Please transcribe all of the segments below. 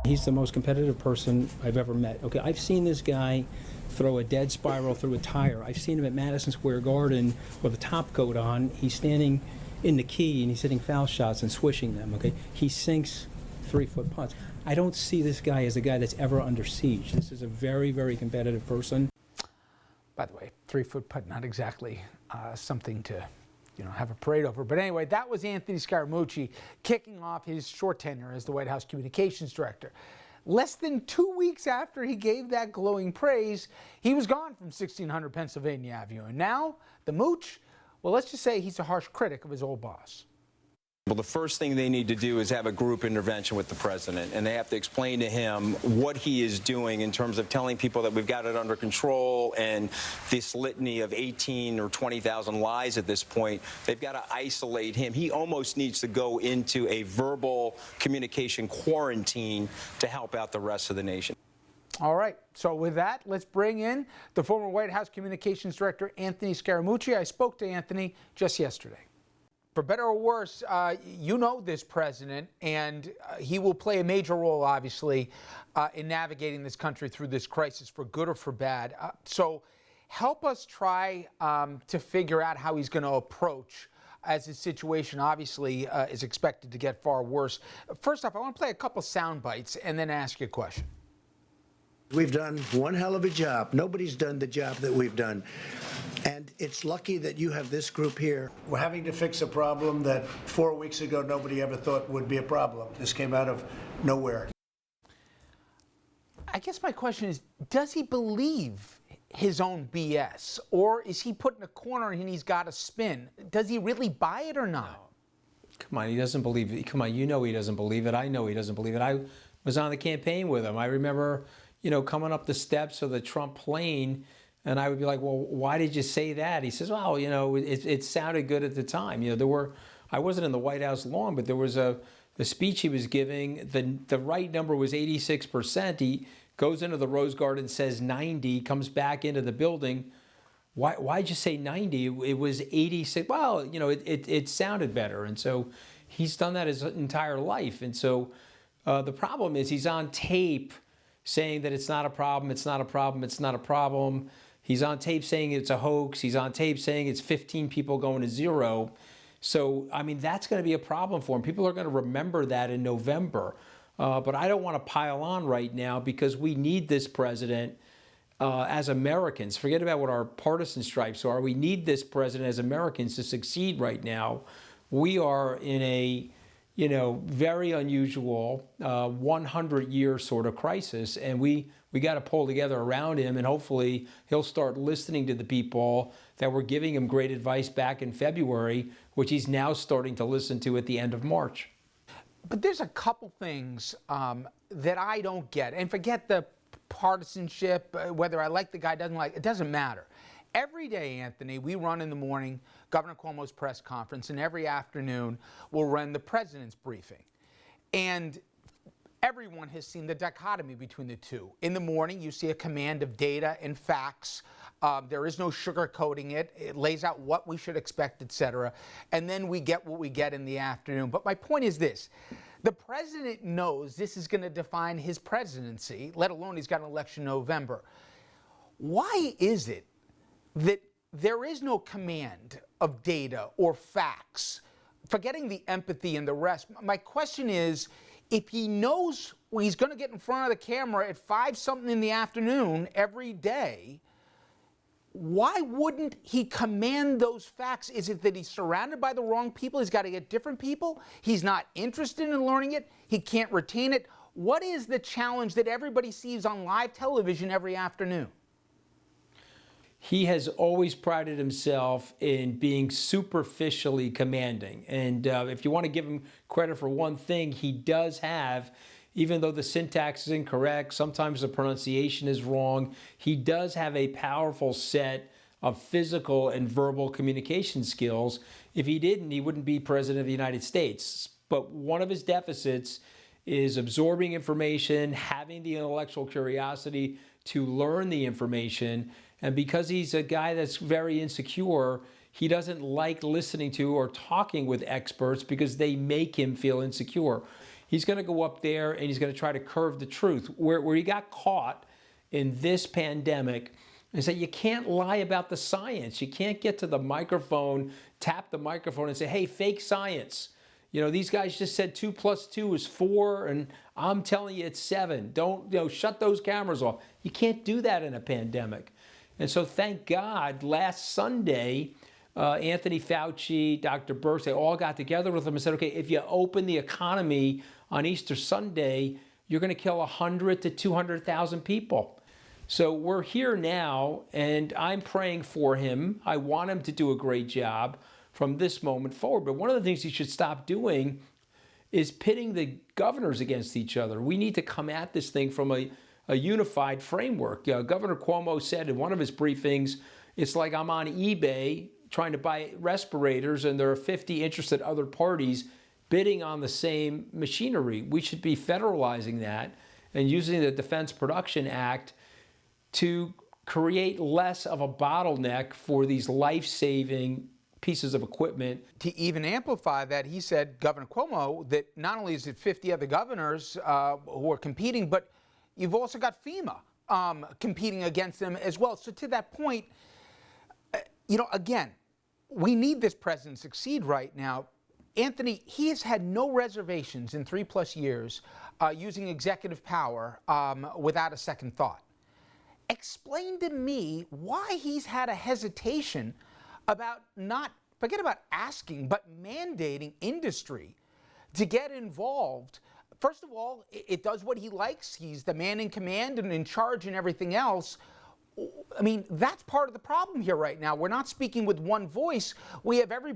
He's the most competitive person I've ever met. Okay, I've seen this guy throw a dead spiral through a tire. I've seen him at Madison Square Garden with a top coat on. He's standing in the key and he's hitting foul shots and swishing them, okay? He sinks 3-foot putts. I don't see this guy as a guy that's ever under siege. This is a very, very competitive person. By the way, 3-foot putt, not exactly something to have a parade over. But anyway, that was Anthony Scaramucci kicking off his short tenure as the White House Communications Director. Less than 2 weeks after he gave that glowing praise, he was gone from 1600 Pennsylvania Avenue. And now, the mooch, well, let's just say he's a harsh critic of his old boss. Well, the first thing they need to do is have a group intervention with the president, and they have to explain to him what he is doing in terms of telling people that we've got it under control, and this litany of 18 or 20,000 lies at this point. They've got to isolate him. He almost needs to go into a verbal communication quarantine to help out the rest of the nation. All right, so with that, let's bring in the former White House Communications Director, Anthony Scaramucci. I spoke to Anthony just yesterday. For better or worse, you know this president, and he will play a major role, obviously, in navigating this country through this crisis, for good or for bad. So help us try to figure out how he's going to approach as his situation, obviously, is expected to get far worse. First off, I want to play a couple sound bites and then ask you a question. We've done one hell of a job. Nobody's done the job that we've done. And it's lucky that you have this group here. We're having to fix a problem that 4 weeks ago nobody ever thought would be a problem. This came out of nowhere. I guess my question is, does he believe his own BS? Or is he put in a corner and he's got to spin? Does he really buy it or not? Come on, he doesn't believe it. Come on, you know he doesn't believe it. I know he doesn't believe it. I was on the campaign with him. I remember, coming up the steps of the Trump plane, and I would be like, well, why did you say that? He says, well, it sounded good at the time. I wasn't in the White House long, but there was the speech he was giving. The right number was 86%. He goes into the Rose Garden, says 90, comes back into the building. Why'd you say 90? It was 86. Well, it sounded better. And so he's done that his entire life. And so the problem is he's on tape saying that it's not a problem, it's not a problem, it's not a problem. He's on tape saying it's a hoax. He's on tape saying it's 15 people going to zero. So, that's going to be a problem for him. People are going to remember that in November. But I don't want to pile on right now because we need this president as Americans. Forget about what our partisan stripes are. We need this president as Americans to succeed right now. We are in a very unusual 100-year sort of crisis, and we got to pull together around him, and hopefully he'll start listening to the people that were giving him great advice back in February, which he's now starting to listen to at the end of March. But there's a couple things that I don't get, and forget the partisanship, whether I like the guy, doesn't like, it doesn't matter. Every day, Anthony, we run in the morning Governor Cuomo's press conference, and every afternoon we'll run the president's briefing. And everyone has seen the dichotomy between the two. In the morning, you see a command of data and facts. There is no sugarcoating it. It lays out what we should expect, etc. And then we get what we get in the afternoon. But my point is this. The president knows this is going to define his presidency, let alone he's got an election in November. Why is it that there is no command of data or facts, forgetting the empathy and the rest? My question is, if he knows when he's going to get in front of the camera at 5-something in the afternoon every day, why wouldn't he command those facts? Is it that he's surrounded by the wrong people? He's got to get different people? He's not interested in learning it? He can't retain it? What is the challenge that everybody sees on live television every afternoon? He has always prided himself in being superficially commanding. And if you want to give him credit for one thing, he does have, even though the syntax is incorrect, sometimes the pronunciation is wrong, he does have a powerful set of physical and verbal communication skills. If he didn't, he wouldn't be president of the United States. But one of his deficits is absorbing information, having the intellectual curiosity to learn the information. And because he's a guy that's very insecure, he doesn't like listening to or talking with experts because they make him feel insecure. he's going to go up there and he's going to try to curve the truth. Where he got caught in this pandemic is that you can't lie about the science. You can't get to the microphone, tap the microphone and say, hey, fake science. You know, these guys just said 2 + 2 is 4, and I'm telling you it's 7. Don't, shut those cameras off. You can't do that in a pandemic. And so thank God last Sunday, Anthony Fauci, Dr. Birx, they all got together with him and said, okay, if you open the economy on Easter Sunday, you're going to kill 100 to 200,000 people. So we're here now, and I'm praying for him. I want him to do a great job from this moment forward. But one of the things he should stop doing is pitting the governors against each other. We need to come at this thing from a unified framework. Governor Cuomo said in one of his briefings, it's like I'm on eBay trying to buy respirators and there are 50 interested other parties bidding on the same machinery. We should be federalizing that and using the Defense Production Act to create less of a bottleneck for these life-saving pieces of equipment. To even amplify that, he said, Governor Cuomo, that not only is it 50 other governors who are competing, but you've also got FEMA competing against them as well. So to that point, again, we need this president to succeed right now. Anthony, he has had no reservations in 3+ years using executive power without a second thought. Explain to me why he's had a hesitation about forget about asking, but mandating industry to get involved. First of all, it does what he likes. He's the man in command and in charge and everything else. I mean, that's part of the problem here right now. We're not speaking with one voice. We have every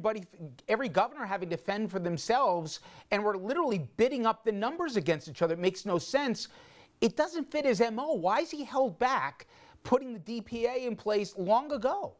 governor having to fend for themselves, and we're literally bidding up the numbers against each other. It makes no sense. It doesn't fit his MO. Why is he held back putting the DPA in place long ago?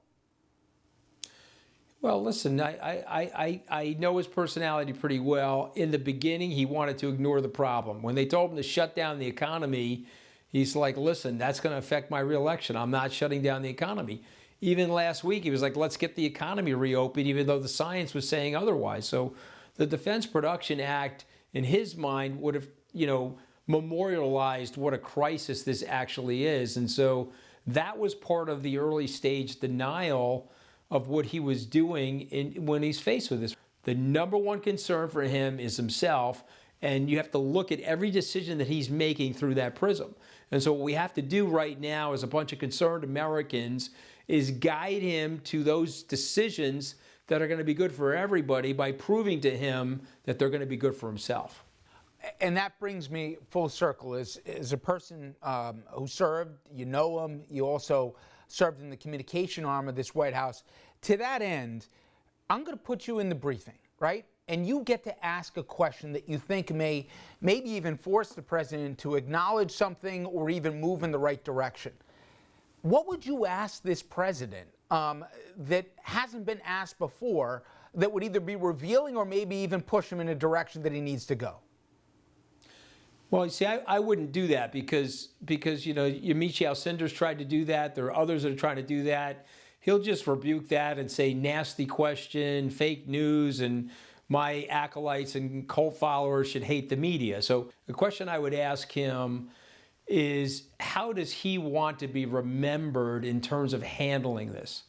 Well, listen, I know his personality pretty well. In the beginning, he wanted to ignore the problem. When they told him to shut down the economy, he's like, listen, that's going to affect my reelection. I'm not shutting down the economy. Even last week, he was like, let's get the economy reopened, even though the science was saying otherwise. So the Defense Production Act, in his mind, would have, memorialized what a crisis this actually is. And so that was part of the early stage denial of what he was doing when he's faced with this. The number one concern for him is himself, and you have to look at every decision that he's making through that prism. And so what we have to do right now as a bunch of concerned Americans is guide him to those decisions that are going to be good for everybody by proving to him that they're going to be good for himself. And that brings me full circle. As a person who served, you know him, you also served in the communication arm of this White House. To that end, I'm going to put you in the briefing, right? And you get to ask a question that you think may maybe even force the president to acknowledge something or even move in the right direction. What would you ask this president that hasn't been asked before that would either be revealing or maybe even push him in a direction that he needs to go? Well, you see, I wouldn't do that because Yamiche Alcindor's tried to do that. There are others that are trying to do that. He'll just rebuke that and say nasty question, fake news, and my acolytes and cult followers should hate the media. So the question I would ask him is, how does he want to be remembered in terms of handling this?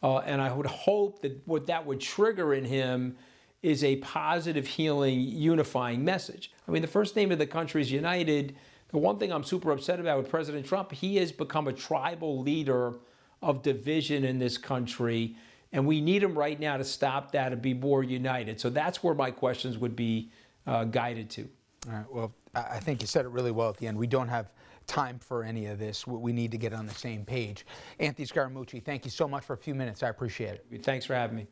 And I would hope that what that would trigger in him is a positive, healing, unifying message. I mean, the first name of the country is United. The one thing I'm super upset about with President Trump, he has become a tribal leader of division in this country, and we need him right now to stop that and be more united. So that's where my questions would be guided to. All right, well, I think you said it really well at the end. We don't have time for any of this. We need to get on the same page. Anthony Scaramucci, thank you so much for a few minutes. I appreciate it. Thanks for having me.